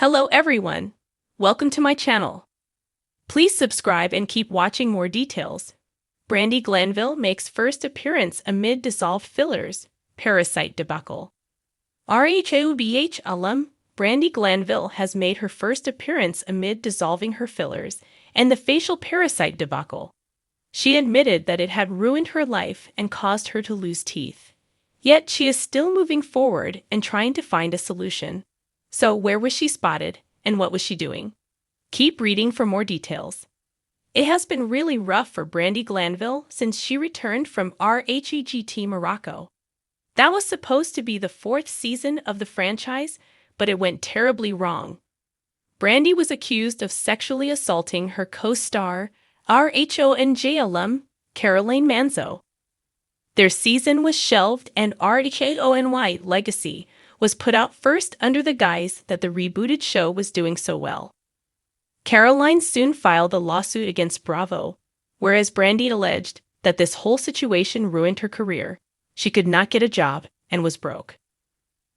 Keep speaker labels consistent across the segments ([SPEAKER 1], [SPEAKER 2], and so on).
[SPEAKER 1] Hello everyone. Welcome to my channel. Please subscribe and keep watching more details. Brandi Glanville makes first appearance amid dissolved fillers. Parasite debacle. RHAUBH alum, Brandi Glanville has made her first appearance amid dissolving her fillers and the facial parasite debacle. She admitted that it had ruined her life and caused her to lose teeth. Yet she is still moving forward and trying to find a solution. So where was she spotted, and what was she doing? Keep reading for more details. It has been really rough for Brandi Glanville since she returned from RHEGT Morocco. That was supposed to be the fourth season of the franchise, but it went terribly wrong. Brandi was accused of sexually assaulting her co-star, RHONJ alum, Caroline Manzo. Their season was shelved and RHONY Legacy was put out first under the guise that the rebooted show was doing so well. Caroline soon filed a lawsuit against Bravo, whereas Brandi alleged that this whole situation ruined her career. She could not get a job and was broke.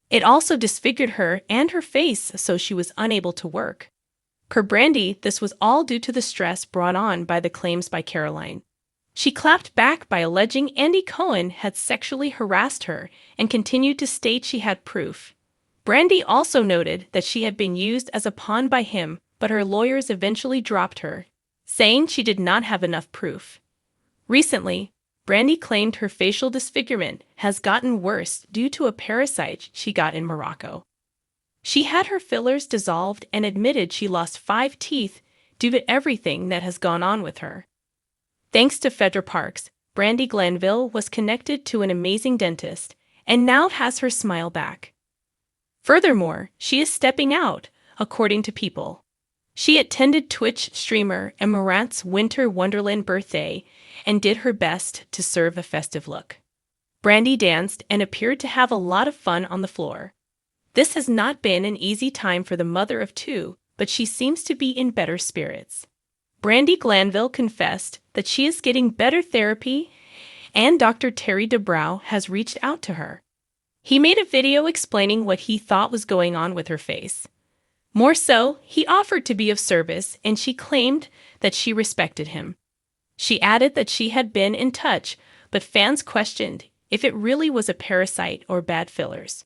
[SPEAKER 1] It also disfigured her and her face, so she was unable to work. Per Brandi, this was all due to the stress brought on by the claims by Caroline. She clapped back by alleging Andy Cohen had sexually harassed her and continued to state she had proof. Brandi also noted that she had been used as a pawn by him, but her lawyers eventually dropped her, saying she did not have enough proof. Recently, Brandi claimed her facial disfigurement has gotten worse due to a parasite she got in Morocco. She had her fillers dissolved and admitted she lost 5 teeth due to everything that has gone on with her. Thanks to Fedra Parks, Brandi Glanville was connected to an amazing dentist and now has her smile back. Furthermore, she is stepping out, according to People. She attended Twitch streamer Emirant's Winter Wonderland birthday and did her best to serve a festive look. Brandi danced and appeared to have a lot of fun on the floor. This has not been an easy time for the mother of 2, but she seems to be in better spirits. Brandi Glanville confessed that she is getting better therapy, and Dr. Terry DeBrow has reached out to her. He made a video explaining what he thought was going on with her face. More so, he offered to be of service, and she claimed that she respected him. She added that she had been in touch, but fans questioned if it really was a parasite or bad fillers.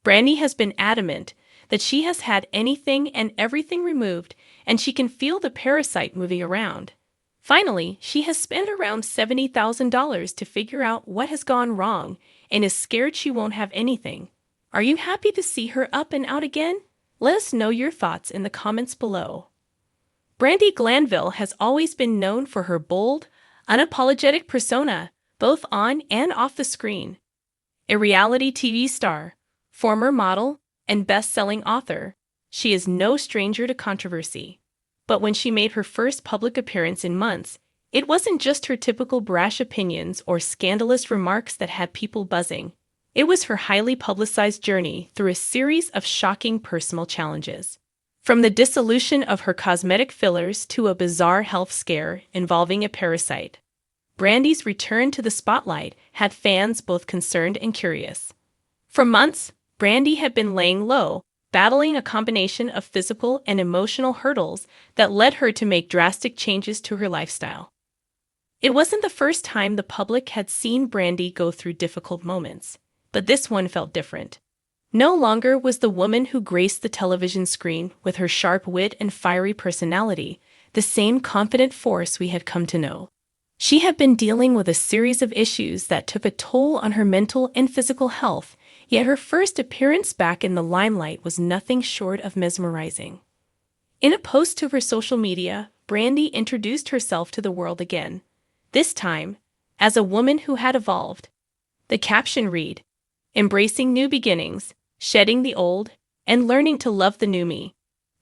[SPEAKER 1] Brandi has been adamant that she has had anything and everything removed, and she can feel the parasite moving around. Finally, she has spent around $70,000 to figure out what has gone wrong and is scared she won't have anything. Are you happy to see her up and out again? Let us know your thoughts in the comments below. Brandi Glanville has always been known for her bold, unapologetic persona, both on and off the screen. A reality TV star, former model, and best-selling author, she is no stranger to controversy. But when she made her first public appearance in months, it wasn't just her typical brash opinions or scandalous remarks that had people buzzing. It was her highly publicized journey through a series of shocking personal challenges. From the dissolution of her cosmetic fillers to a bizarre health scare involving a parasite, Brandi's return to the spotlight had fans both concerned and curious. For months, Brandi had been laying low, battling a combination of physical and emotional hurdles that led her to make drastic changes to her lifestyle. It wasn't the first time the public had seen Brandi go through difficult moments, but this one felt different. No longer was the woman who graced the television screen with her sharp wit and fiery personality the same confident force we had come to know. She had been dealing with a series of issues that took a toll on her mental and physical health, yet her first appearance back in the limelight was nothing short of mesmerizing. In a post to her social media, Brandi introduced herself to the world again, this time as a woman who had evolved. The caption read, "Embracing new beginnings, shedding the old, and learning to love the new me.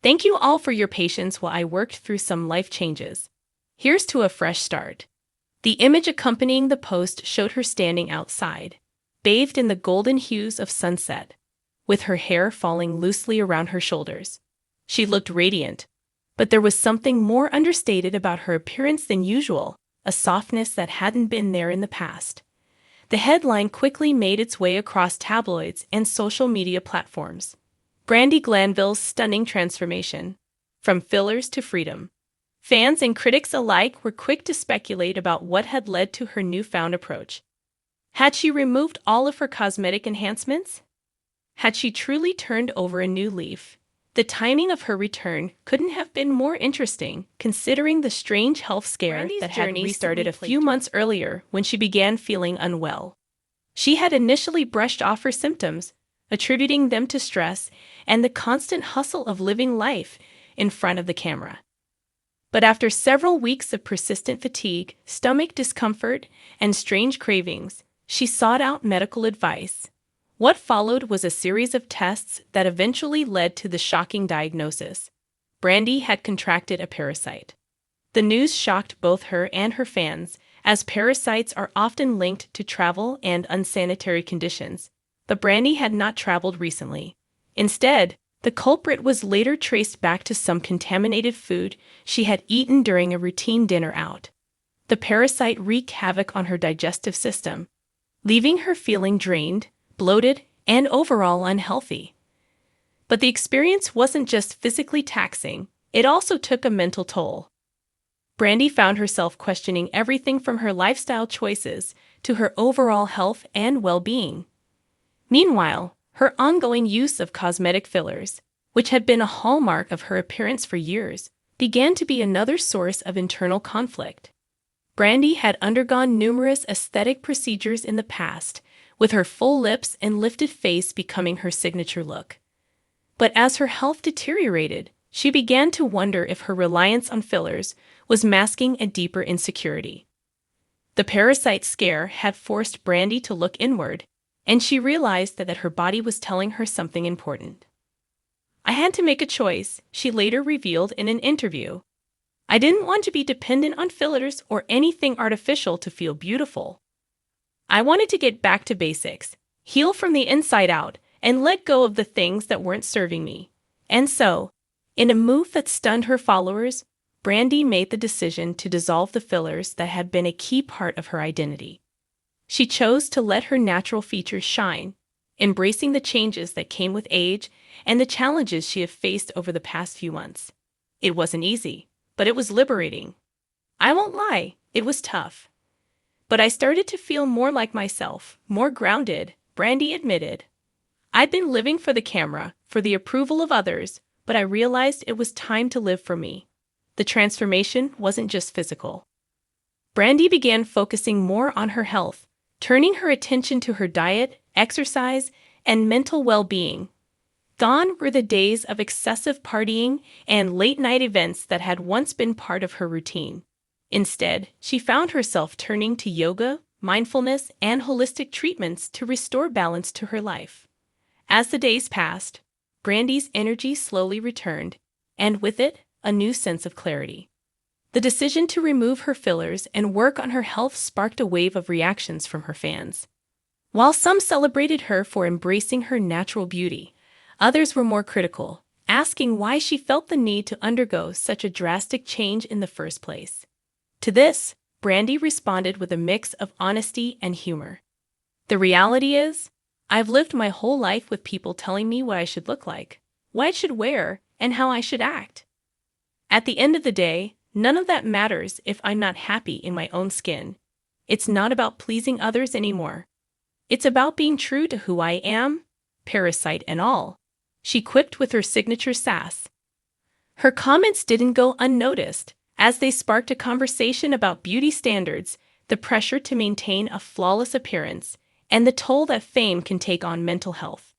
[SPEAKER 1] Thank you all for your patience while I worked through some life changes. Here's to a fresh start." The image accompanying the post showed her standing outside, bathed in the golden hues of sunset, with her hair falling loosely around her shoulders. She looked radiant, but there was something more understated about her appearance than usual, a softness that hadn't been there in the past. The headline quickly made its way across tabloids and social media platforms. Brandi Glanville's stunning transformation. From fillers to freedom. Fans and critics alike were quick to speculate about what had led to her newfound approach. Had she removed all of her cosmetic enhancements? Had she truly turned over a new leaf? The timing of her return couldn't have been more interesting, considering the strange health scare that had restarted a few months earlier when she began feeling unwell. She had initially brushed off her symptoms, attributing them to stress and the constant hustle of living life in front of the camera. But after several weeks of persistent fatigue, stomach discomfort, and strange cravings, she sought out medical advice. What followed was a series of tests that eventually led to the shocking diagnosis. Brandi had contracted a parasite. The news shocked both her and her fans, as parasites are often linked to travel and unsanitary conditions. But Brandi had not traveled recently. Instead, the culprit was later traced back to some contaminated food she had eaten during a routine dinner out. The parasite wreaked havoc on her digestive system, leaving her feeling drained, bloated, and overall unhealthy. But the experience wasn't just physically taxing, it also took a mental toll. Brandi found herself questioning everything from her lifestyle choices to her overall health and well-being. Meanwhile, her ongoing use of cosmetic fillers, which had been a hallmark of her appearance for years, began to be another source of internal conflict. Brandi had undergone numerous aesthetic procedures in the past, with her full lips and lifted face becoming her signature look. But as her health deteriorated, she began to wonder if her reliance on fillers was masking a deeper insecurity. The parasite scare had forced Brandi to look inward, and she realized that her body was telling her something important. "I had to make a choice," she later revealed in an interview. "I didn't want to be dependent on fillers or anything artificial to feel beautiful. I wanted to get back to basics, heal from the inside out, and let go of the things that weren't serving me." And so, in a move that stunned her followers, Brandi made the decision to dissolve the fillers that had been a key part of her identity. She chose to let her natural features shine, embracing the changes that came with age and the challenges she had faced over the past few months. It wasn't easy, but it was liberating. "I won't lie, it was tough. But I started to feel more like myself, more grounded," Brandi admitted. "I'd been living for the camera, for the approval of others, but I realized it was time to live for me." The transformation wasn't just physical. Brandi began focusing more on her health, turning her attention to her diet, exercise, and mental well-being. Gone were the days of excessive partying and late-night events that had once been part of her routine. Instead, she found herself turning to yoga, mindfulness, and holistic treatments to restore balance to her life. As the days passed, Brandi's energy slowly returned, and with it, a new sense of clarity. The decision to remove her fillers and work on her health sparked a wave of reactions from her fans. While some celebrated her for embracing her natural beauty, others were more critical, asking why she felt the need to undergo such a drastic change in the first place. To this, Brandi responded with a mix of honesty and humor. "The reality is, I've lived my whole life with people telling me what I should look like, what I should wear, and how I should act. At the end of the day, none of that matters if I'm not happy in my own skin. It's not about pleasing others anymore. It's about being true to who I am, parasite and all," she quipped with her signature sass. Her comments didn't go unnoticed, as they sparked a conversation about beauty standards, the pressure to maintain a flawless appearance, and the toll that fame can take on mental health.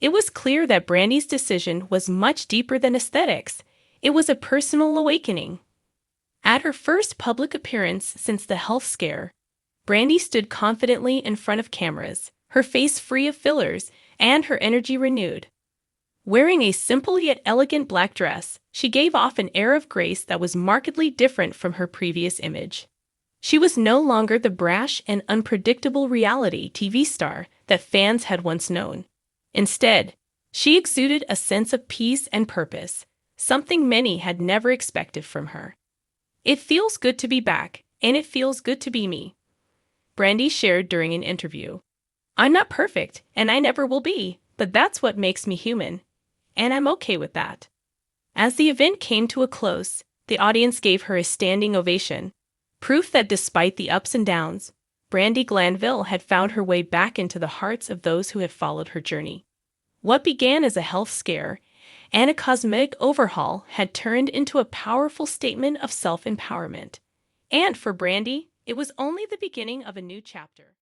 [SPEAKER 1] It was clear that Brandi's decision was much deeper than aesthetics. It was a personal awakening. At her first public appearance since the health scare, Brandi stood confidently in front of cameras, her face free of fillers and her energy renewed. Wearing a simple yet elegant black dress, she gave off an air of grace that was markedly different from her previous image. She was no longer the brash and unpredictable reality TV star that fans had once known. Instead, she exuded a sense of peace and purpose, something many had never expected from her. "It feels good to be back, and it feels good to be me," Brandi shared during an interview. "I'm not perfect, and I never will be, but that's what makes me human. and I'm okay with that. As the event came to a close, the audience gave her a standing ovation, proof that despite the ups and downs, Brandi Glanville had found her way back into the hearts of those who have followed her journey. What began as a health scare and a cosmetic overhaul had turned into a powerful statement of self-empowerment. And for Brandi, it was only the beginning of a new chapter.